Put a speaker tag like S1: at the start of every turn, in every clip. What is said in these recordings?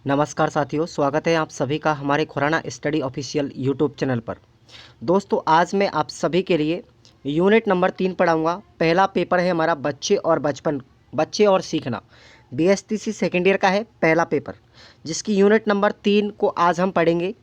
S1: नमस्कार साथियों, स्वागत है आप सभी का हमारे Khurana study official YouTube channel पर। दोस्तों, आज मैं आप सभी के लिए यूनिट नंबर 3 पढ़ाऊंगा। पहला पेपर है हमारा बच्चे और सीखना। बीएसटीसी सेकेंड ईयर का है पहला पेपर, जिसकी यूनिट नंबर 3 को आज हम पढ़ेंगे।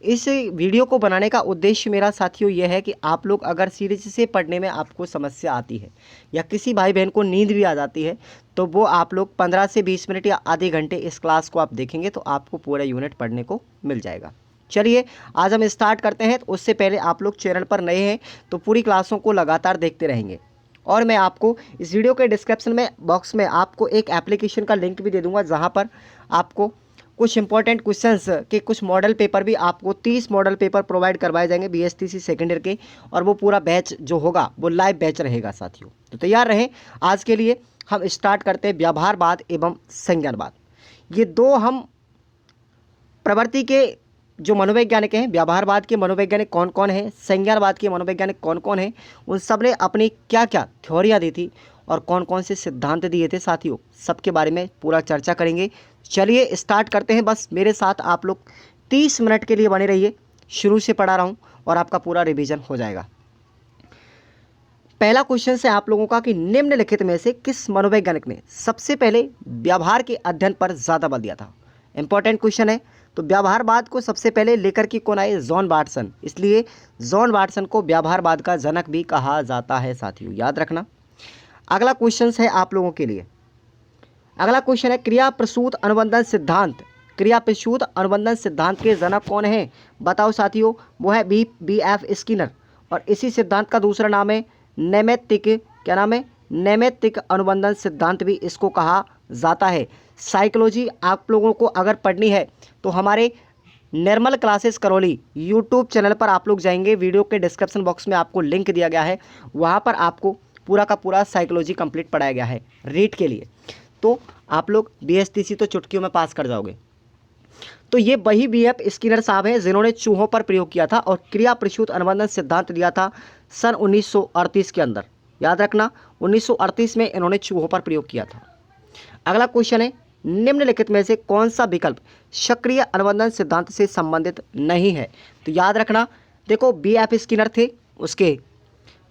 S1: इस वीडियो को बनाने का उद्देश्य मेरा साथियों यह है कि आप लोग अगर सीरीज से पढ़ने में आपको समस्या आती है या किसी भाई बहन को नींद भी आ जाती है, तो वो आप लोग 15 से 20 मिनट या आधे घंटे इस क्लास को आप देखेंगे तो आपको पूरा यूनिट पढ़ने को मिल जाएगा। चलिए आज हम स्टार्ट करते हैं। तो उससे पहले आप लोग चैनल पर नए हैं तो पूरी क्लासों को लगातार देखते रहेंगे, और मैं आपको इस वीडियो के डिस्क्रिप्शन में बॉक्स में आपको एक एप्लीकेशन का लिंक भी दे दूंगा, जहां पर आपको कुछ इंपॉर्टेंट क्वेश्चंस के कुछ मॉडल पेपर भी आपको 30 मॉडल पेपर प्रोवाइड करवाए जाएंगे बीएसटीसी सेकेंड ईयर के, और वो पूरा बैच जो होगा वो लाइव बैच रहेगा साथियों। तो तैयार रहें। आज के लिए हम स्टार्ट करते हैं व्यवहारवाद एवं संज्ञानवाद। ये दो हम प्रवृत्ति के जो मनोवैज्ञानिक हैं, व्यवहारवाद के मनोवैज्ञानिक कौन कौन हैं, संज्ञानवाद के मनोवैज्ञानिक कौन कौन हैं, उन सब ने अपनी क्या क्या थ्योरियाँ दी थी और कौन कौन से सिद्धांत दिए थे साथियों, सबके बारे में पूरा चर्चा करेंगे। चलिए स्टार्ट करते हैं। बस मेरे साथ आप लोग 30 मिनट के लिए बने रहिए। शुरू से पढ़ा रहा हूँ और आपका पूरा रिवीजन हो जाएगा। पहला क्वेश्चन है आप लोगों का कि निम्नलिखित में से किस मनोवैज्ञानिक ने सबसे पहले व्यवहार के अध्ययन पर ज़्यादा बल दिया था। इंपॉर्टेंट क्वेश्चन है। तो व्यवहारवाद को सबसे पहले लेकर के कौन आए? John Watson. इसलिए जॉन वाटसन को व्यवहारवाद का जनक भी कहा जाता है साथियों, याद रखना। अगला क्वेश्चन है आप लोगों के लिए। अगला क्वेश्चन है क्रिया प्रसूत अनुबंधन सिद्धांत। क्रिया प्रसूत अनुबंधन सिद्धांत के जनक कौन है? बताओ साथियों। वो है B.F. स्किनर, और इसी सिद्धांत का दूसरा नाम है नैमित्तिक। क्या नाम है? नैमित्तिक अनुबंधन सिद्धांत भी इसको कहा जाता है। साइकोलॉजी आप लोगों को अगर पढ़नी है तो हमारे निर्मल क्लासेस करौली यूट्यूब चैनल पर आप लोग जाएंगे। वीडियो के डिस्क्रिप्शन बॉक्स में आपको लिंक दिया गया है, वहाँ पर आपको पूरा का पूरा साइकोलॉजी कंप्लीट पढ़ाया गया है रीड के लिए। तो आप लोग बीएसटीसी तो चुटकियों में पास कर जाओगे। तो ये वही B.F. स्किनर साहब हैं जिन्होंने चूहों पर प्रयोग किया था और क्रिया प्रसूत अनुबंधन सिद्धांत दिया था सन 1938 के अंदर। याद रखना, 1938 में इन्होंने चूहों पर प्रयोग किया था। अगला क्वेश्चन है निम्नलिखित में से कौन सा विकल्प सक्रिय अनुबंधन सिद्धांत से संबंधित नहीं है? तो याद रखना, देखो B.F. स्किनर थे, उसके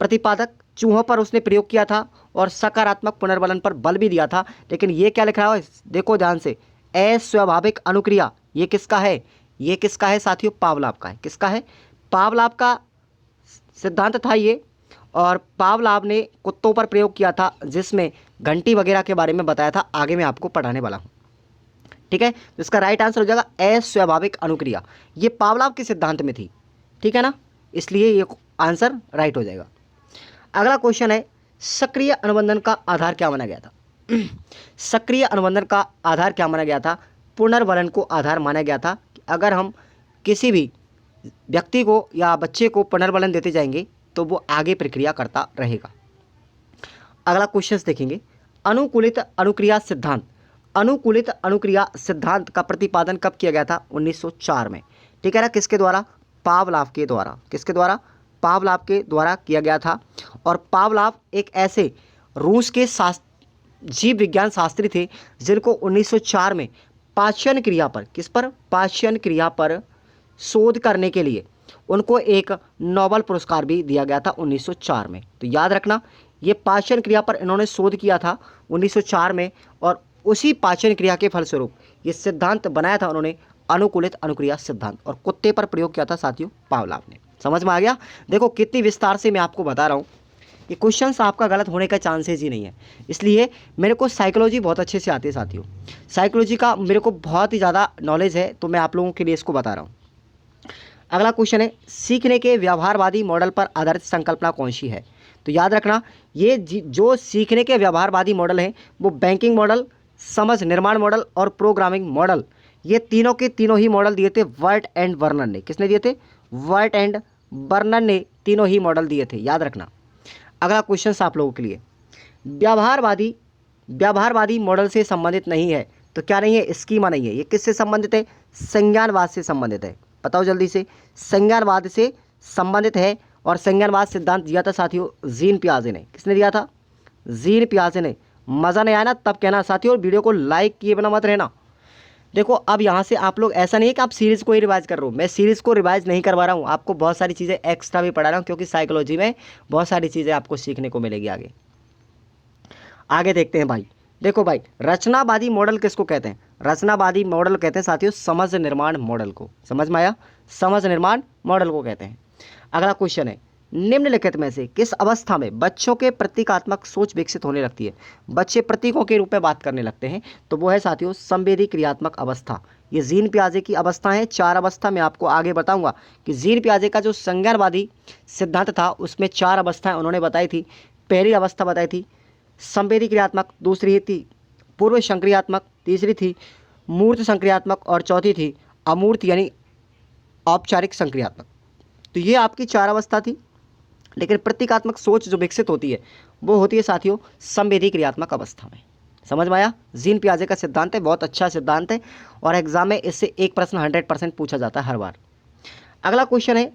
S1: प्रतिपादक, चूहों पर उसने प्रयोग किया था और सकारात्मक पुनर्बलन पर बल भी दिया था। लेकिन ये क्या लिख रहा है, देखो ध्यान से, अस्वाभाविक अनुक्रिया। ये किसका है? ये किसका है साथियों? पावलाव का है। किसका है? पावलाव का सिद्धांत था ये, और पावलाव ने कुत्तों पर प्रयोग किया था, जिसमें घंटी वगैरह के बारे में बताया था। आगे मैं आपको पढ़ाने वाला हूँ, ठीक है। तो इसका राइट आंसर हो जाएगा अस्वाभाविक अनुक्रिया। ये पावलाव के सिद्धांत में थी, ठीक है ना, इसलिए ये आंसर राइट हो जाएगा। अगला क्वेश्चन है सक्रिय अनुबंधन का आधार क्या माना गया था? सक्रिय अनुबंधन का आधार क्या माना गया था? पुनर्बलन को आधार माना गया था। अगर हम किसी भी व्यक्ति को या बच्चे को पुनर्बलन देते जाएंगे तो वो आगे प्रक्रिया करता रहेगा। अगला क्वेश्चन देखेंगे अनुकूलित अनुक्रिया सिद्धांत। अनुकूलित अनुक्रिया सिद्धांत का प्रतिपादन कब किया गया था? 1904 में, ठीक है ना। किसके द्वारा? पावलाव के द्वारा। किसके द्वारा? पावलाव के द्वारा किया गया था। और पावलाव एक ऐसे रूस के जीव विज्ञान शास्त्री थे जिनको 1904 में पाचन क्रिया पर, किस पर? पाचन क्रिया पर शोध करने के लिए उनको एक नोबेल पुरस्कार भी दिया गया था 1904 में। तो याद रखना, ये पाचन क्रिया पर इन्होंने शोध किया था 1904 में, और उसी पाचन क्रिया के फलस्वरूप ये सिद्धांत बनाया था उन्होंने, अनुकूलित अनुक्रिया सिद्धांत, और कुत्ते पर प्रयोग किया था साथियों पावलाव ने। समझ में आ गया? देखो कितनी विस्तार से मैं आपको बता रहा हूँ। ये क्वेश्चन आपका गलत होने का चांसेस ही नहीं है, इसलिए मेरे को साइकोलॉजी बहुत अच्छे से आती है साथियों। साइकोलॉजी का मेरे को बहुत ही ज़्यादा नॉलेज है, तो मैं आप लोगों के लिए इसको बता रहा हूँ। अगला क्वेश्चन है सीखने के व्यवहारवादी मॉडल पर आधारित संकल्पना कौन सी है? तो याद रखना, ये जो सीखने के व्यवहारवादी मॉडल हैं वो बैंकिंग मॉडल, समझ निर्माण मॉडल और प्रोग्रामिंग मॉडल, ये तीनों के तीनों ही मॉडल दिए थे वर्ट एंड वर्नन ने। किसने दिए थे? वर्ट एंड वर्नन ने तीनों ही मॉडल दिए थे, याद रखना। अगला क्वेश्चन आप लोगों के लिए व्यवहारवादी मॉडल से संबंधित नहीं है। तो क्या नहीं है? स्कीमा नहीं है। ये किससे संबंधित है? संज्ञानवाद से संबंधित है। बताओ जल्दी से। संज्ञानवाद से संबंधित है, और संज्ञानवाद सिद्धांत दिया था साथियों जीन पियाजे ने। किसने दिया था? जीन पियाजे ने। मज़ा नहीं आया ना? तब कहना साथियों, वीडियो को लाइक किए बिना मत रहना। देखो अब यहाँ से आप लोग, ऐसा नहीं है कि आप सीरीज़ को ही रिवाइज कर रहे हो, मैं सीरीज़ को रिवाइज नहीं करवा रहा हूँ, आपको बहुत सारी चीज़ें एक्स्ट्रा भी पढ़ा रहा हूँ, क्योंकि साइकोलॉजी में बहुत सारी चीज़ें आपको सीखने को मिलेगी आगे। आगे देखते हैं भाई। देखो भाई, रचनावादी मॉडल किसको कहते हैं? रचनावादी मॉडल कहते हैं साथियों समझ निर्माण मॉडल को। समझ में आया? समझ निर्माण मॉडल को कहते हैं। अगला क्वेश्चन है, निम्नलिखित में से किस अवस्था में बच्चों के प्रतीकात्मक सोच विकसित होने लगती है? बच्चे प्रतीकों के रूप में बात करने लगते हैं, तो वो है साथियों संवेदी क्रियात्मक अवस्था। ये जीन पियाजे की अवस्था है। 4 अवस्था मैं आपको आगे बताऊंगा कि जीन पियाजे का जो संज्ञानवादी सिद्धांत था उसमें 4 अवस्थाएं उन्होंने बताई थी। पहली अवस्था बताई थी संवेदी क्रियात्मक, दूसरी थी पूर्व संक्रियात्मक, तीसरी थी मूर्त संक्रियात्मक और चौथी थी अमूर्त यानी औपचारिक संक्रियात्मक। तो ये आपकी 4 अवस्था थी, लेकिन प्रतीकात्मक सोच जो विकसित होती है वो होती है साथियों संवेदी क्रियात्मक अवस्था में। समझ में आया? जीन पियाजे का सिद्धांत है, बहुत अच्छा सिद्धांत है और एग्जाम में इससे एक प्रश्न 100% पूछा जाता है हर बार। अगला क्वेश्चन है,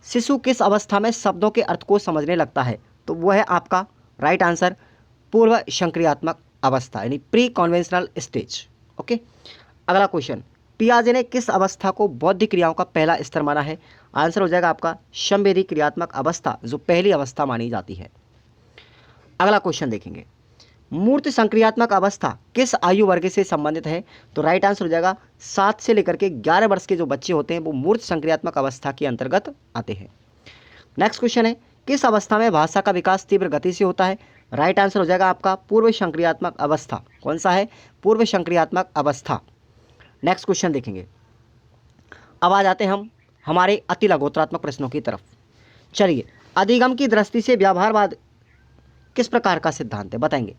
S1: शिशु किस अवस्था में शब्दों के अर्थ को समझने लगता है? तो वो है आपका राइट आंसर पूर्व संक्रियात्मक अवस्था यानी प्री कॉन्वेंशनल स्टेज। ओके। अगला क्वेश्चन, पियाजे ने किस अवस्था को बौद्धिक क्रियाओं का पहला स्तर माना है? आंसर हो जाएगा आपका संवेदी क्रियात्मक अवस्था, जो पहली अवस्था मानी जाती है। अगला क्वेश्चन देखेंगे, मूर्त संक्रियात्मक अवस्था किस आयु वर्ग से संबंधित है? तो राइट आंसर हो जाएगा 7 से लेकर के 11 वर्ष के जो बच्चे होते हैं वो मूर्त संक्रियात्मक अवस्था के अंतर्गत आते हैं। नेक्स्ट क्वेश्चन है, किस अवस्था में भाषा का विकास तीव्र गति से होता है? राइट आंसर हो जाएगा आपका पूर्व संक्रियात्मक अवस्था। कौन सा है? पूर्व संक्रियात्मक अवस्था। नेक्स्ट क्वेश्चन देखेंगे। अब आ जाते हैं हम हमारे अति लघोत्तरात्मक प्रश्नों की तरफ। चलिए, अधिगम की दृष्टि से व्यवहारवाद किस प्रकार का सिद्धांत है? बताएंगे।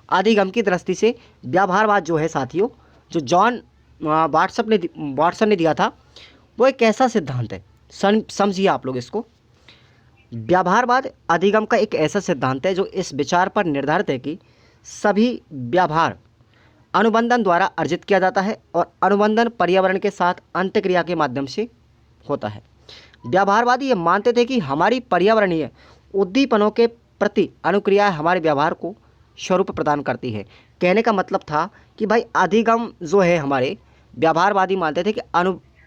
S1: अधिगम की दृष्टि से व्यवहारवाद जो है साथियों, जो जॉन वाटसन ने दिया था, वो एक ऐसा सिद्धांत है, समझिए आप लोग इसको। व्यवहारवाद अधिगम का एक ऐसा सिद्धांत है जो इस विचार पर निर्धारित है कि सभी व्यवहार अनुबंधन द्वारा अर्जित किया जाता है और अनुबंधन पर्यावरण के साथ अंतःक्रिया के माध्यम से होता है। व्यवहारवादी ये मानते थे कि हमारी पर्यावरणीय उद्दीपनों के प्रति अनुक्रिया हमारे व्यवहार को स्वरूप प्रदान करती है। कहने का मतलब था कि भाई अधिगम जो है, हमारे व्यवहारवादी मानते थे कि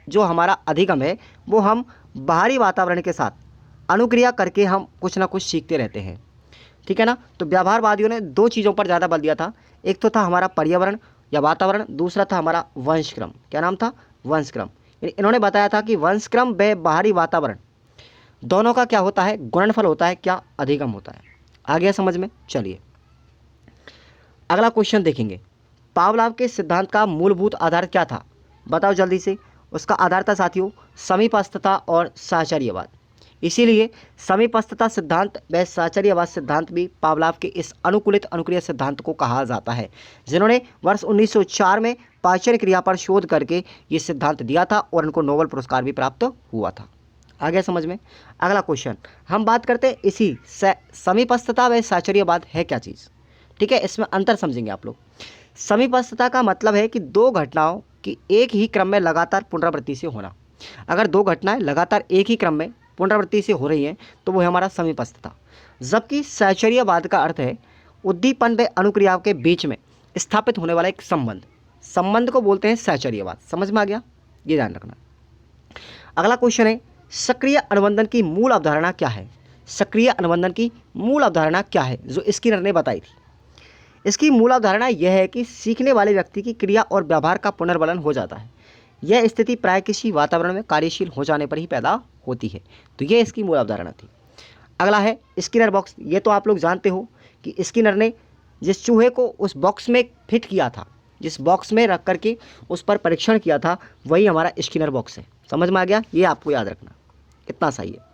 S1: जो हमारा अधिगम है वो हम बाहरी वातावरण के साथ अनुक्रिया करके हम कुछ ना कुछ सीखते रहते हैं। ठीक है ना? तो व्यवहारवादियों ने 2 चीज़ों पर ज़्यादा बल दिया था। एक तो था हमारा पर्यावरण या वातावरण, दूसरा था हमारा वंशक्रम। क्या नाम था? वंशक्रम। इन्होंने बताया था कि वंशक्रम व बाहरी वातावरण दोनों का क्या होता है? गुणनफल होता है। क्या? अधिगम होता है। आ गया समझ में? चलिए अगला क्वेश्चन देखेंगे। पावलाव के सिद्धांत का मूलभूत आधार क्या था? बताओ जल्दी से। उसका आधार था साथियों समीपस्थता और साहचर्यवाद। इसीलिए समीपस्थता सिद्धांत व साहचर्यवाद सिद्धांत भी पावलाव के इस अनुकूलित अनुक्रिया सिद्धांत को कहा जाता है, जिन्होंने वर्ष 1904 में पाचन क्रिया पर शोध करके ये सिद्धांत दिया था और उनको नोबेल पुरस्कार भी प्राप्त हुआ था। आ गया समझ में? अगला क्वेश्चन हम बात करते हैं इसी समीपस्थता व साहचर्यवाद है क्या चीज़। ठीक है, इसमें अंतर समझेंगे आप लोग। समीपस्थता का मतलब है कि 2 घटनाओं की एक ही क्रम में लगातार पुनरावृत्ति से होना। अगर 2 घटनाएं लगातार एक ही क्रम में पुनरावृत्ति से हो रही हैं तो वो है हमारा समीपस्थता। जबकि साहचर्यवाद का अर्थ है उद्दीपन व अनुक्रियाओं के बीच में स्थापित होने वाला एक संबंध को बोलते हैं साहचर्यवाद। समझ में आ गया? ये ध्यान रखना। अगला क्वेश्चन है सक्रिय अनुबंधन की मूल अवधारणा क्या है? सक्रिय अनुबंधन की मूल अवधारणा क्या है जो स्किनर ने बताई थी? इसकी मूल अवधारणा यह है कि सीखने वाले व्यक्ति की क्रिया और व्यवहार का पुनर्वलन हो जाता है। यह स्थिति प्राय किसी वातावरण में कार्यशील हो जाने पर ही पैदा होती है। तो यह इसकी मूल अवधारणा थी। अगला है स्किनर बॉक्स। ये तो आप लोग जानते हो कि स्किनर ने जिस चूहे को उस बॉक्स में फिट किया था, जिस बॉक्स में रख करके उस पर परीक्षण किया था, वही हमारा स्किनर बॉक्स है। समझ में आ गया? ये आपको याद रखना, इतना सही है।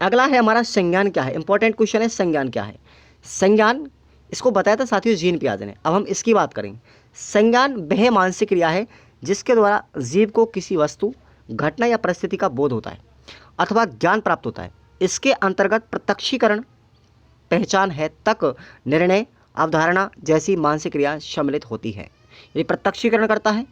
S1: अगला है हमारा संज्ञान क्या है। इंपॉर्टेंट क्वेश्चन है, संज्ञान क्या है? संज्ञान इसको बताया था साथियों जीन पियाजे ने। अब हम इसकी बात करेंगे। संज्ञान वह मानसिक क्रिया है जिसके द्वारा जीव को किसी वस्तु, घटना या परिस्थिति का बोध होता है अथवा ज्ञान प्राप्त होता है। इसके अंतर्गत प्रत्यक्षीकरण, पहचान है तक, निर्णय, अवधारणा जैसी मानसिक क्रिया सम्मिलित होती है। यदि प्रत्यक्षीकरण करता है,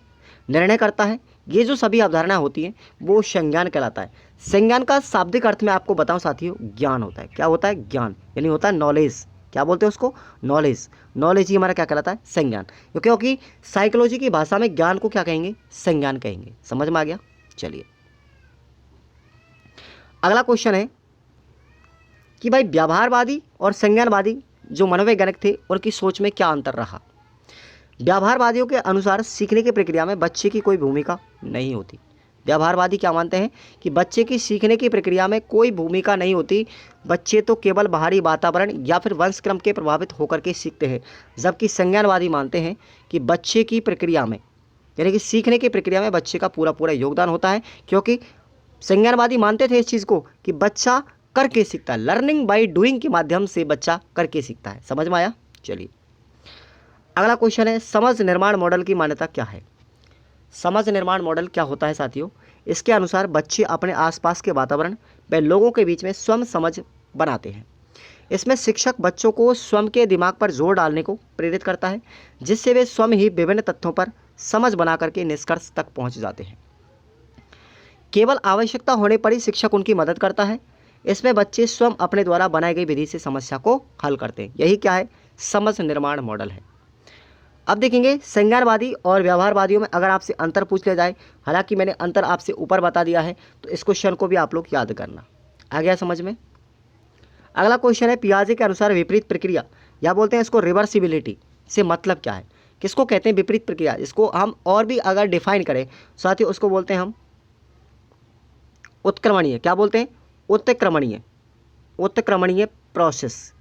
S1: निर्णय करता है, ये जो सभी अवधारणा होती हैं वो संज्ञान कहलाता है। संज्ञान का शाब्दिक अर्थ में आपको बताऊं साथियों, ज्ञान होता है। क्या होता है? ज्ञान, यानी होता है नॉलेज। क्या बोलते हैं उसको? नॉलेज। नॉलेज ही हमारा क्या कहलाता है? संज्ञान। क्योंकि साइकोलॉजी की भाषा में ज्ञान को क्या कहेंगे? संज्ञान कहेंगे। समझ में आ गया? चलिए अगला क्वेश्चन है कि भाई व्यवहारवादी और संज्ञानवादी जो मनोवैज्ञानिक थे उनकी सोच में क्या अंतर रहा। व्यवहारवादियों के अनुसार सीखने की प्रक्रिया में बच्चे की कोई भूमिका नहीं होती। व्यवहारवादी क्या मानते हैं कि बच्चे की सीखने की प्रक्रिया में कोई भूमिका नहीं होती, बच्चे तो केवल बाहरी वातावरण या फिर वंशक्रम के प्रभावित होकर के सीखते हैं। जबकि संज्ञानवादी मानते हैं कि बच्चे की प्रक्रिया में, यानी कि सीखने की प्रक्रिया में बच्चे का पूरा पूरा योगदान होता है, क्योंकि संज्ञानवादी मानते थे इस चीज़ को कि बच्चा करके सीखता है, लर्निंग बाय डूइंग के माध्यम से बच्चा करके सीखता है। समझ में आया? चलिए अगला क्वेश्चन है, समझ निर्माण मॉडल की मान्यता क्या है। समझ निर्माण मॉडल क्या होता है साथियों? इसके अनुसार बच्चे अपने आसपास के वातावरण व लोगों के बीच में स्वयं समझ बनाते हैं। इसमें शिक्षक बच्चों को स्वयं के दिमाग पर जोर डालने को प्रेरित करता है, जिससे वे स्वयं ही विभिन्न तथ्यों पर समझ बना करके निष्कर्ष तक पहुंच जाते हैं। केवल आवश्यकता होने पर ही शिक्षक उनकी मदद करता है। इसमें बच्चे स्वयं अपने द्वारा बनाई गई विधि से समस्या को हल करते हैं। यही क्या है? समझ निर्माण मॉडल है। अब देखेंगे संज्ञानवादी और व्यवहारवादियों में अगर आपसे अंतर पूछ लिया जाए, हालांकि मैंने अंतर आपसे ऊपर बता दिया है, तो इस क्वेश्चन को भी आप लोग याद करना। आ गया समझ में? अगला क्वेश्चन है, पियाजे के अनुसार विपरीत प्रक्रिया या बोलते हैं इसको रिवर्सिबिलिटी से मतलब क्या है? किसको कहते हैं विपरीत प्रक्रिया? इसको हम और भी अगर डिफाइन करें साथियों, उसको बोलते हैं हम उत्क्रमणीय। क्या बोलते हैं? उत्क्रमणीय। उत्क्रमणीय प्रोसेस,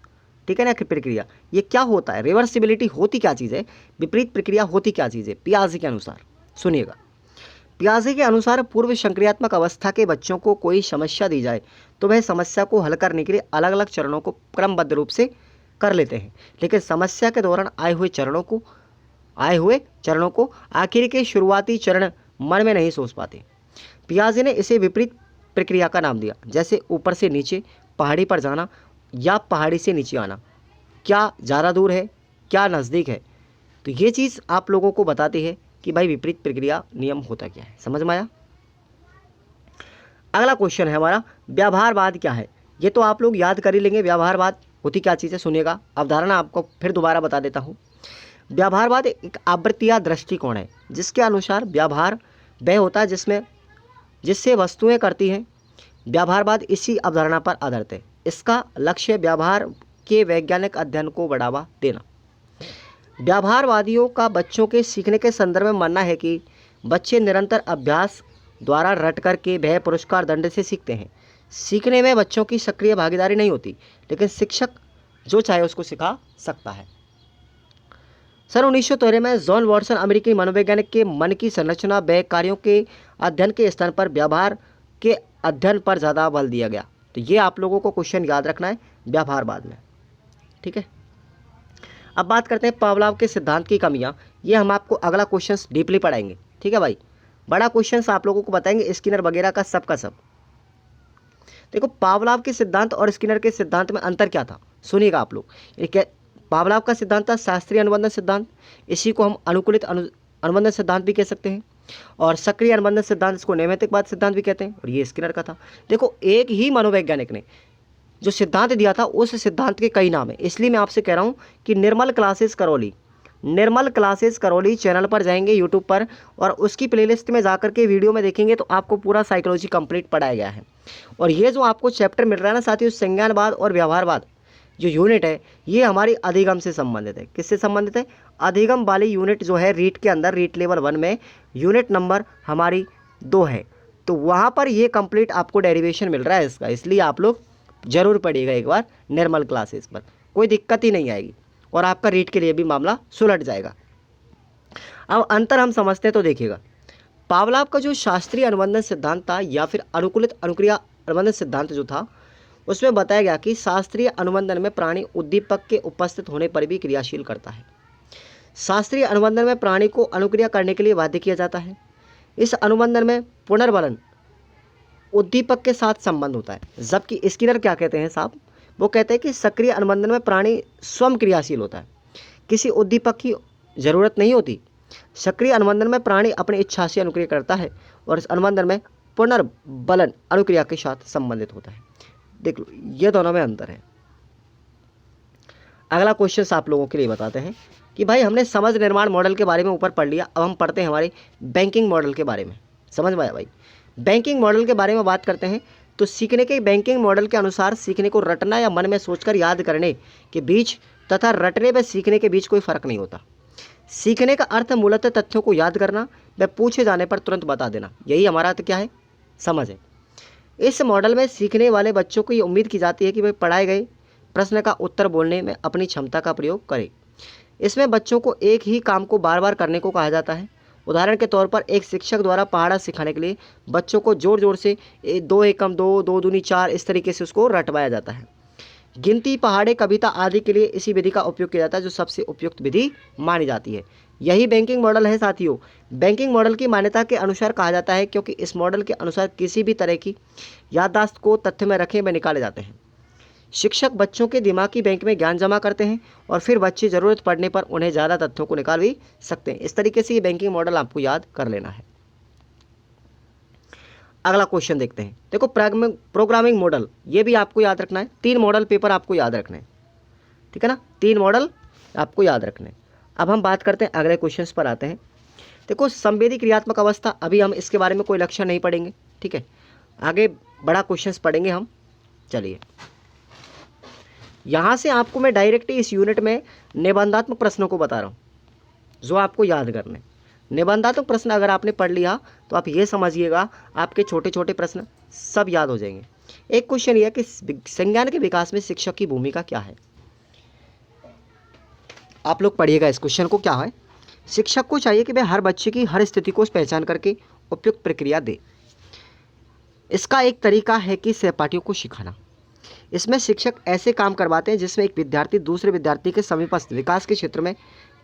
S1: ठीक है ना, प्रक्रिया। ये क्या होता है? रिवर्सिबिलिटी होती क्या चीज़ है? विपरीत प्रक्रिया होती क्या चीज़ है पियाजे के अनुसार? सुनिएगा, पियाजे के अनुसार पूर्व संक्रियात्मक अवस्था के बच्चों को कोई समस्या दी जाए तो वह समस्या को हल करने के लिए अलग अलग चरणों को क्रमबद्ध रूप से कर लेते हैं, लेकिन समस्या के दौरान आए हुए चरणों को आखिर के शुरुआती चरण मन में नहीं सोच पाते। पियाजे ने इसे विपरीत प्रक्रिया का नाम दिया, जैसे ऊपर से नीचे, पहाड़ी पर जाना या पहाड़ी से नीचे आना। क्या ज़्यादा दूर है, क्या नज़दीक है? तो ये चीज़ आप लोगों को बताती है कि भाई विपरीत प्रक्रिया नियम होता क्या है। समझ में आया? अगला क्वेश्चन है हमारा, व्यवहारवाद क्या है? ये तो आप लोग याद कर ही लेंगे। व्यवहारवाद होती क्या चीज़ है? सुनिएगा, अवधारणा आपको फिर दोबारा बता देता हूँ। व्यवहारवाद एक आवृत्तीय दृष्टिकोण है जिसके अनुसार व्यवहार वह होता है जिससे वस्तुएं करती हैं। व्यवहारवाद इसी अवधारणा पर आधारित है। इसका लक्ष्य व्यवहार के वैज्ञानिक अध्ययन को बढ़ावा देना। व्यवहारवादियों का बच्चों के सीखने के संदर्भ में मानना है कि बच्चे निरंतर अभ्यास द्वारा रट कर के वह पुरस्कार दंड से सीखते हैं। सीखने में बच्चों की सक्रिय भागीदारी नहीं होती, लेकिन शिक्षक जो चाहे उसको सिखा सकता है। सन 1913 में जॉन वॉटसन अमेरिकी मनोवैज्ञानिक के मन की संरचना व कार्यों के अध्ययन के स्थान पर व्यवहार के अध्ययन पर ज़्यादा बल दिया गया। तो ये आप लोगों को क्वेश्चन याद रखना है व्यवहारवाद में, ठीक है। अब बात करते हैं पावलोव के सिद्धांत की कमियां। ये हम आपको अगला क्वेश्चन डीपली पढ़ाएंगे, ठीक है भाई। बड़ा क्वेश्चन आप लोगों को बताएंगे स्किनर वगैरह का सब। देखो, पावलोव के सिद्धांत और स्किनर के सिद्धांत में अंतर क्या था, सुनिएगा आप लोग। पावलोव का सिद्धांत था शास्त्रीय अनुबंधन सिद्धांत, इसी को हम अनुकूलित अनुबंधन सिद्धांत भी कह सकते हैं, और सक्रिय अनुबंधन सिद्धांत, इसको नैमित्तिकवाद सिद्धांत भी कहते हैं, और ये स्किनर का था। देखो, एक ही मनोवैज्ञानिक ने जो सिद्धांत दिया था उस सिद्धांत के कई नाम है, इसलिए मैं आपसे कह रहा हूँ कि निर्मल क्लासेस करौली चैनल पर जाएंगे यूट्यूब पर, और उसकी प्लेलिस्ट में जाकर के वीडियो में देखेंगे तो आपको पूरा साइकोलॉजी कंप्लीट पढ़ाया गया है। और ये जो आपको चैप्टर मिल रहा है ना साथियों, संज्ञानवाद और व्यवहारवाद जो यूनिट है, ये हमारी अधिगम से संबंधित है। किससे संबंधित है? अधिगम वाली यूनिट जो है रीट के अंदर, रीट लेवल 1 में यूनिट नंबर हमारी 2 है, तो वहाँ पर ये कंप्लीट आपको डेरिवेशन मिल रहा है इसका, इसलिए आप लोग जरूर पढ़िएगा एक बार निर्मल क्लासेस पर, कोई दिक्कत ही नहीं आएगी और आपका रीट के लिए भी मामला सुलझ जाएगा। अब अंतर हम समझते हैं तो देखिएगा, पावलोव का जो शास्त्रीय अनुबंधन सिद्धांत था या फिर अनुकूलित अनुक्रिया अनुबंधन सिद्धांत जो था, उसमें बताया गया कि शास्त्रीय अनुबंधन में प्राणी उद्दीपक के उपस्थित होने पर भी क्रियाशील करता है। शास्त्रीय अनुबंधन में प्राणी को अनुक्रिया करने के लिए बाध्य किया जाता है। इस अनुबंधन में पुनर्बलन उद्दीपक के साथ संबंध होता है, जबकि स्किनर क्या कहते हैं साहब, वो कहते हैं कि सक्रिय अनुबंधन में प्राणी स्वयं क्रियाशील होता है, किसी उद्दीपक की जरूरत नहीं होती। सक्रिय अनुबंधन में प्राणी अपनी इच्छा से अनुक्रिया करता है और इस अनुबंधन में पुनर्बलन अनुक्रिया के साथ संबंधित होता है। देख लो, ये दोनों में अंतर है। अगला क्वेश्चन आप लोगों के लिए बताते हैं कि भाई हमने समझ निर्माण मॉडल के बारे में ऊपर पढ़ लिया, अब हम पढ़ते हैं हमारे बैंकिंग मॉडल के बारे में। समझ में आया भाई? बैंकिंग मॉडल के बारे में बात करते हैं तो सीखने के बैंकिंग मॉडल के अनुसार सीखने को रटना या मन में सोचकर याद करने के बीच तथा रटने व सीखने के बीच कोई फर्क नहीं होता। सीखने का अर्थ मूलतः तथ्यों को याद करना व पूछे जाने पर तुरंत बता देना, यही हमारा अर्थ क्या है? समझ है। इस मॉडल में सीखने वाले बच्चों को ये उम्मीद की जाती है कि वे पढ़ाए गए प्रश्न का उत्तर बोलने में अपनी क्षमता का प्रयोग करें। इसमें बच्चों को एक ही काम को बार बार करने को कहा जाता है। उदाहरण के तौर पर एक शिक्षक द्वारा पहाड़ा सिखाने के लिए बच्चों को जोर जोर से 2 एकम 2, 2 दूनी 4 इस तरीके से उसको रटवाया जाता है। गिनती, पहाड़े, कविता आदि के लिए इसी विधि का उपयोग किया जाता है जो सबसे उपयुक्त विधि मानी जाती है। यही बैंकिंग मॉडल है साथियों। बैंकिंग मॉडल की मान्यता के अनुसार कहा जाता है क्योंकि इस मॉडल के अनुसार किसी भी तरह की याददाश्त को तथ्य में रखे व निकाले जाते हैं। शिक्षक बच्चों के दिमागी बैंक में ज्ञान जमा करते हैं और फिर बच्चे ज़रूरत पड़ने पर उन्हें ज़्यादा तथ्यों को निकाल भी सकते हैं। इस तरीके से ये बैंकिंग मॉडल आपको याद कर लेना है। अगला क्वेश्चन देखते हैं। देखो प्रोग्रामिंग मॉडल, ये भी आपको याद रखना है। 3 मॉडल पेपर आपको याद रखने हैं, ठीक है ना? 3 मॉडल आपको याद रखने हैं। अब हम बात करते हैं, अगले क्वेश्चन पर आते हैं। देखो संवेदी क्रियात्मक अवस्था, अभी हम इसके बारे में कोई लक्षण नहीं पढ़ेंगे, ठीक है? आगे बड़ा क्वेश्चन पढ़ेंगे हम। चलिए, यहाँ से आपको मैं डायरेक्ट इस यूनिट में निबंधात्मक प्रश्नों को बता रहा हूँ जो आपको याद करने। निबंधात्मक प्रश्न अगर आपने पढ़ लिया तो आप ये समझिएगा आपके छोटे छोटे प्रश्न सब याद हो जाएंगे। एक क्वेश्चन ये है कि संज्ञान के विकास में शिक्षक की भूमिका क्या है। आप लोग पढ़िएगा इस क्वेश्चन को। क्या है? शिक्षक को चाहिए कि वह हर बच्चे की हर स्थिति को पहचान करके उपयुक्त प्रक्रिया दे। इसका एक तरीका है कि सहपाठियों को सिखाना। इसमें शिक्षक ऐसे काम करवाते हैं जिसमें एक विद्यार्थी दूसरे विद्यार्थी के समीपस्थ विकास के क्षेत्र में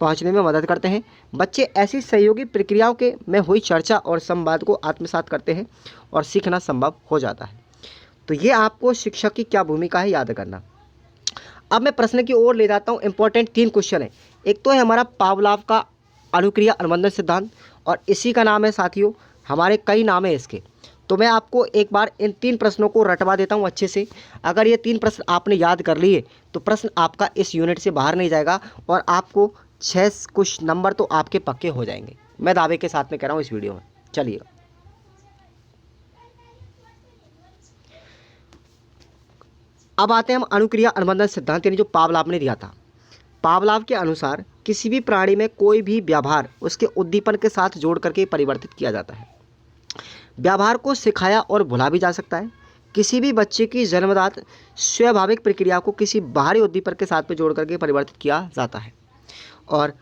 S1: पहुंचने में मदद करते हैं। बच्चे ऐसी सहयोगी प्रक्रियाओं के में हुई चर्चा और संवाद को आत्मसात करते हैं और सीखना संभव हो जाता है। तो ये आपको शिक्षक की क्या भूमिका है याद करना। अब मैं प्रश्न की ओर ले जाता हूँ। इंपॉर्टेंट 3 क्वेश्चन है। एक तो है हमारा पावलाव का अनुक्रिया अनुबंधन सिद्धांत, और इसी का नाम है साथियों, हमारे कई नाम है इसके। तो मैं आपको एक बार इन 3 प्रश्नों को रटवा देता हूं अच्छे से। अगर ये 3 प्रश्न आपने याद कर लिए तो प्रश्न आपका इस यूनिट से बाहर नहीं जाएगा और आपको 6 कुछ नंबर तो आपके पक्के हो जाएंगे। मैं दावे के साथ में कह रहा हूं इस वीडियो में। चलिए, अब आते हैं हम अनुक्रिया अनुबंधन सिद्धांत, यानी जो पावलाव ने दिया था। पावलाव के अनुसार किसी भी प्राणी में कोई भी व्यवहार उसके उद्दीपन के साथ जोड़ करके परिवर्तित किया जाता है। व्यवहार को सिखाया और भुला भी जा सकता है। किसी भी बच्चे की जन्मजात स्वाभाविक प्रक्रिया को किसी बाहरी उद्दीपन के साथ में जोड़ करके परिवर्तित किया जाता है। और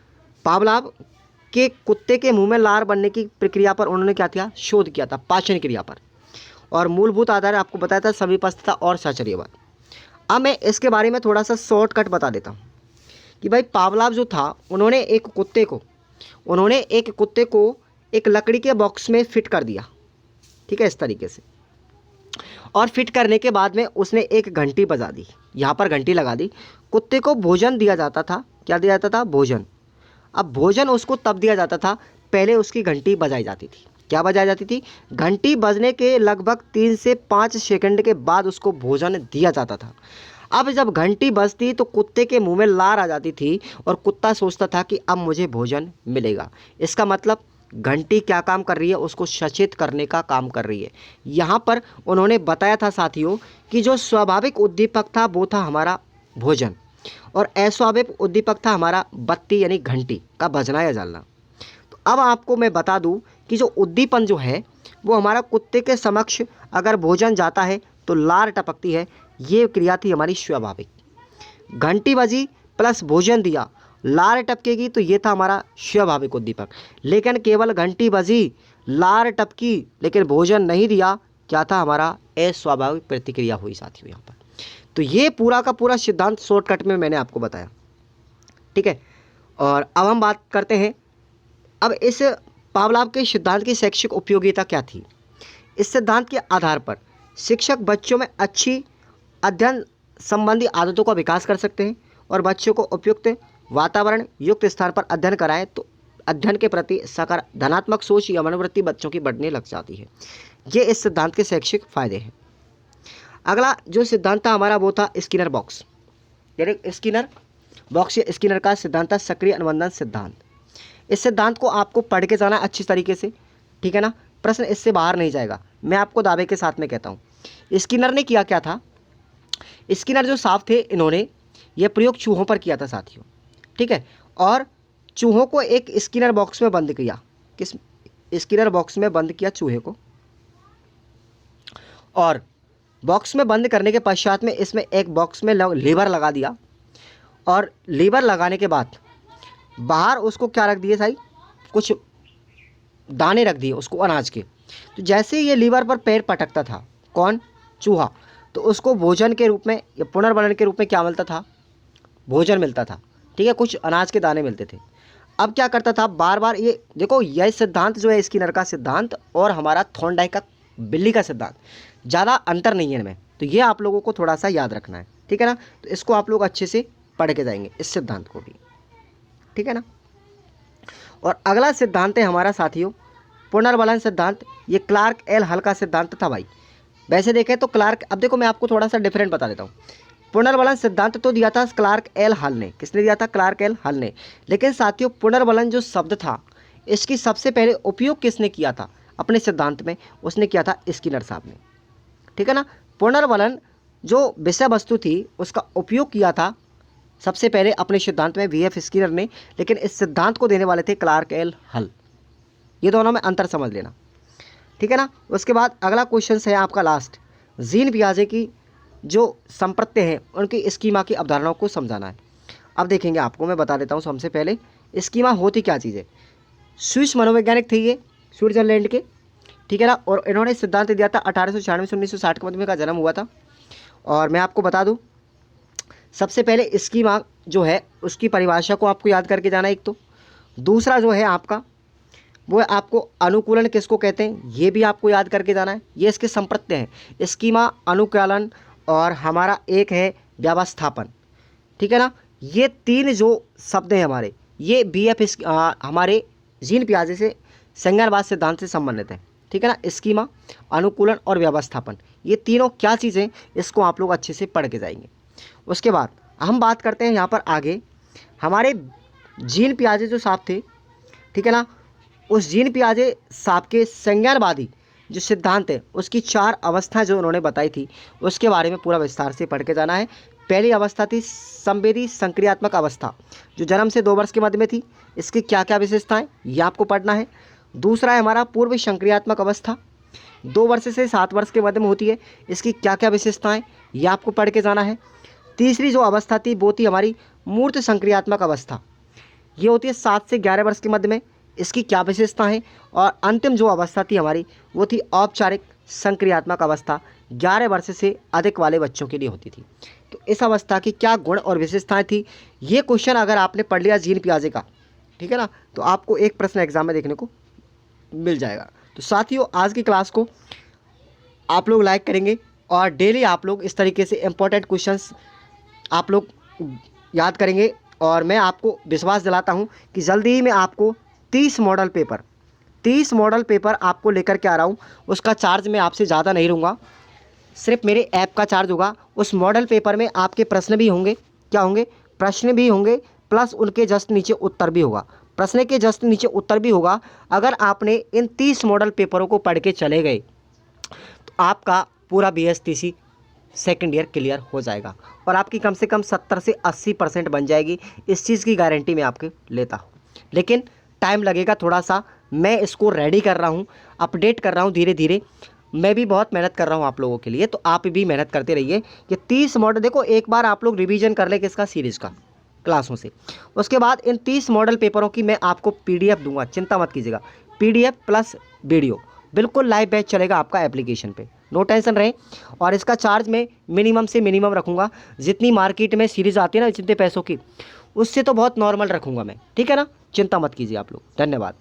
S1: पावलाव के कुत्ते के मुंह में लार बनने की प्रक्रिया पर उन्होंने क्या किया? शोध किया था, पाचन क्रिया पर। और मूलभूत आधार आपको बताया था समीपस्थता और साहचर्यवाद। अब मैं इसके बारे में थोड़ा सा शॉर्टकट बता देता हूँ कि भाई पावलाव जो था, उन्होंने एक कुत्ते को एक लकड़ी के बॉक्स में फिट कर दिया, ठीक है, इस तरीके से। और फिट करने के बाद में उसने एक घंटी बजा दी, यहाँ पर घंटी लगा दी। कुत्ते को भोजन दिया जाता था। क्या दिया जाता था? भोजन। अब भोजन उसको तब दिया जाता था, पहले उसकी घंटी बजाई जाती थी। क्या बजाई जाती थी? घंटी बजने के लगभग 3 से 5 सेकंड के बाद उसको भोजन दिया जाता था। अब जब घंटी बजती तो कुत्ते के मुंह में लार आ जाती थी और कुत्ता सोचता था कि अब मुझे भोजन मिलेगा। इसका मतलब घंटी क्या काम कर रही है? उसको सचेत करने का काम कर रही है। यहाँ पर उन्होंने बताया था साथियों कि जो स्वाभाविक उद्दीपक था वो था हमारा भोजन, और अस्वाभाविक उद्दीपक था हमारा बत्ती यानी घंटी का बजना या जलना। तो अब आपको मैं बता दूं कि जो उद्दीपन जो है वो हमारा कुत्ते के समक्ष अगर भोजन जाता है तो लार टपकती है, ये क्रिया थी हमारी स्वाभाविक। घंटी बजी प्लस भोजन दिया, लार टपकेगी, तो ये था हमारा स्वाभाविक उद्दीपक। लेकिन केवल घंटी बजी, लार टपकी, लेकिन भोजन नहीं दिया, क्या था? हमारा अस्वाभाविक प्रतिक्रिया हुई साथियों यहाँ पर। तो ये पूरा का पूरा सिद्धांत शॉर्टकट में मैंने आपको बताया, ठीक है। और अब हम बात करते हैं, अब इस पावलाव के सिद्धांत की शैक्षिक उपयोगिता क्या थी। इस सिद्धांत के आधार पर शिक्षक बच्चों में अच्छी अध्ययन संबंधी आदतों का विकास कर सकते हैं और बच्चों को उपयुक्त वातावरण युक्त स्थान पर अध्ययन कराएं तो अध्ययन के प्रति धनात्मक सोच या मनोवृत्ति बच्चों की बढ़ने लग जाती है। ये इस सिद्धांत के शैक्षिक फायदे हैं। अगला जो सिद्धांत था हमारा वो था स्किनर बॉक्स, यानी स्किनर बॉक्स या स्किनर का सिद्धांत था सक्रिय अनुबंधन सिद्धांत। इस सिद्धांत को आपको पढ़ के जाना अच्छी तरीके से, ठीक है ना। प्रश्न इससे बाहर नहीं जाएगा, मैं आपको दावे के साथ में कहता हूँ। स्किनर ने किया क्या था, स्किनर जो साहब थे इन्होंने यह प्रयोग चूहों पर किया था साथियों, ठीक है। और चूहों को एक स्किनर बॉक्स में बंद किया, किस स्किनर बॉक्स में बंद किया चूहे को, और बॉक्स में बंद करने के पश्चात में इसमें एक बॉक्स में लीवर लगा दिया, और लीवर लगाने के बाद बाहर उसको क्या रख दिए भाई, कुछ दाने रख दिए उसको अनाज के। तो जैसे ये लीवर पर पैर पटकता था कौन, चूहा, तो उसको भोजन के रूप में या पुनर्बलन के रूप में क्या मिलता था, भोजन मिलता था, ठीक है, कुछ अनाज के दाने मिलते थे। अब क्या करता था, बार बार ये देखो, यह सिद्धांत जो है स्किनर का सिद्धांत और हमारा थॉर्नडाइक का बिल्ली का सिद्धांत ज़्यादा अंतर नहीं है इनमें, तो ये आप लोगों को थोड़ा सा याद रखना है, ठीक है ना। तो इसको आप लोग अच्छे से पढ़ के जाएंगे इस सिद्धांत को भी, ठीक है ना। और अगला सिद्धांत है हमारा साथियों पुनर्बलन सिद्धांत। ये क्लार्क एल हल का सिद्धांत था भाई। वैसे देखें तो क्लार्क, अब देखो मैं आपको थोड़ा सा डिफरेंट बता देता हूँ। पुनर्बलन सिद्धांत तो दिया था क्लार्क एल हल ने, किसने दिया था, क्लार्क एल हल ने। लेकिन साथियों पुनर्बलन जो शब्द था इसकी सबसे पहले उपयोग किसने किया था अपने सिद्धांत में, उसने किया था स्किनर साहब ने, ठीक है ना। पुनर्बलन जो विषय वस्तु थी उसका उपयोग किया था सबसे पहले अपने सिद्धांत में वीएफ स्किनर ने, लेकिन इस सिद्धांत को देने वाले थे क्लार्क एल हल। ये दोनों में अंतर समझ लेना, ठीक है ना। उसके बाद अगला क्वेश्चन है आपका लास्ट, जीन पियाजे की जो संप्रत्य हैं उनकी स्कीमा की अवधारणाओं को समझाना है। अब देखेंगे आपको मैं बता देता हूँ सबसे पहले स्कीमा होती क्या चीज़ है। स्विस मनोवैज्ञानिक थे ये, स्विट्जरलैंड के, ठीक है ना। और इन्होंने सिद्धांत दिया था 1896 से 1960 के मध्य में का जन्म हुआ था। और मैं आपको बता दूं सबसे पहले स्कीमा जो है उसकी परिभाषा को आपको याद करके जाना एक तो। दूसरा जो है आपका वो है आपको अनुकूलन किसको कहते हैं ये भी आपको याद करके जाना है। ये इसके संप्रत्य हैं स्कीमा, अनुकूलन और हमारा एक है व्यवस्थापन, ठीक है ना। ये तीन जो शब्द हैं हमारे ये बीएफ हमारे जीन पियाजे से संज्ञानवाद सिद्धांत से संबंधित है, ठीक है ना। स्कीमा, अनुकूलन और व्यवस्थापन, ये तीनों क्या चीज़ें इसको आप लोग अच्छे से पढ़ के जाएंगे। उसके बाद हम बात करते हैं यहाँ पर आगे हमारे जीन पियाजे जो साहब थे, ठीक है ना। उस जीन पियाजे साहब के संज्ञानवादी जो सिद्धांत है उसकी 4 अवस्थाएं जो उन्होंने बताई थी उसके बारे में पूरा विस्तार से पढ़ के जाना है। पहली अवस्था थी संवेदी संक्रियात्मक अवस्था जो जन्म से 2 वर्ष के मध्य में थी, इसकी क्या क्या विशेषताएं ये आपको पढ़ना है। दूसरा है हमारा पूर्व संक्रियात्मक अवस्था 2 वर्ष से 7 वर्ष के मध्य में होती है, इसकी क्या क्या विशेषताएं ये आपको पढ़ के जाना है। तीसरी जो अवस्था थी वो थी हमारी मूर्त संक्रियात्मक अवस्था, ये होती है 7 से 11 वर्ष के मध्य में, इसकी क्या विशेषता है। और अंतिम जो अवस्था थी हमारी वो थी औपचारिक संक्रियात्मक अवस्था, 11 वर्ष से अधिक वाले बच्चों के लिए होती थी। तो इस अवस्था की क्या गुण और विशेषताएं थी, ये क्वेश्चन अगर आपने पढ़ लिया जीन पियाजे का, ठीक है ना, तो आपको एक प्रश्न एग्जाम में देखने को मिल जाएगा। तो साथियों आज की क्लास को आप लोग लाइक करेंगे और डेली आप लोग इस तरीके से इम्पोर्टेंट क्वेश्चंस आप लोग याद करेंगे। और मैं आपको विश्वास दिलाता हूं कि जल्दी ही मैं आपको 30 मॉडल पेपर आपको लेकर के आ रहा हूं। उसका चार्ज मैं आपसे ज़्यादा नहीं लूँगा, सिर्फ मेरे ऐप का चार्ज होगा। उस मॉडल पेपर में आपके प्रश्न भी होंगे, क्या होंगे, प्रश्न भी होंगे, प्लस उनके जस्ट नीचे उत्तर भी होगा, प्रश्न के जस्ट नीचे उत्तर भी होगा। अगर आपने इन 30 मॉडल पेपरों को पढ़ के चले गए तो आपका पूरा BSTC सेकेंड ईयर क्लियर हो जाएगा और आपकी कम से कम 70 से 80% बन जाएगी। इस चीज़ की गारंटी मैं आपके लेता हूँ, लेकिन टाइम लगेगा थोड़ा सा। मैं इसको रेडी कर रहा हूँ, अपडेट कर रहा हूँ धीरे धीरे। मैं भी बहुत मेहनत कर रहा हूँ आप लोगों के लिए, तो आप भी मेहनत करते रहिए। ये 30 मॉडल देखो, एक बार आप लोग रिवीजन कर ले किसका, सीरीज़ का, क्लासों से। उसके बाद इन 30 मॉडल पेपरों की मैं आपको PDF दूंगा, चिंता मत कीजिएगा। PDF प्लस वीडियो बिल्कुल लाइव बैच चलेगा आपका एप्लीकेशन पे, नो टेंशन रहे। और इसका चार्ज मैं मिनिमम से मिनिमम रखूँगा। जितनी मार्केट में सीरीज़ आती है ना जितने पैसों की, उससे तो बहुत नॉर्मल रखूँगा मैं, ठीक है ना। चिंता मत कीजिए आप लोग। धन्यवाद।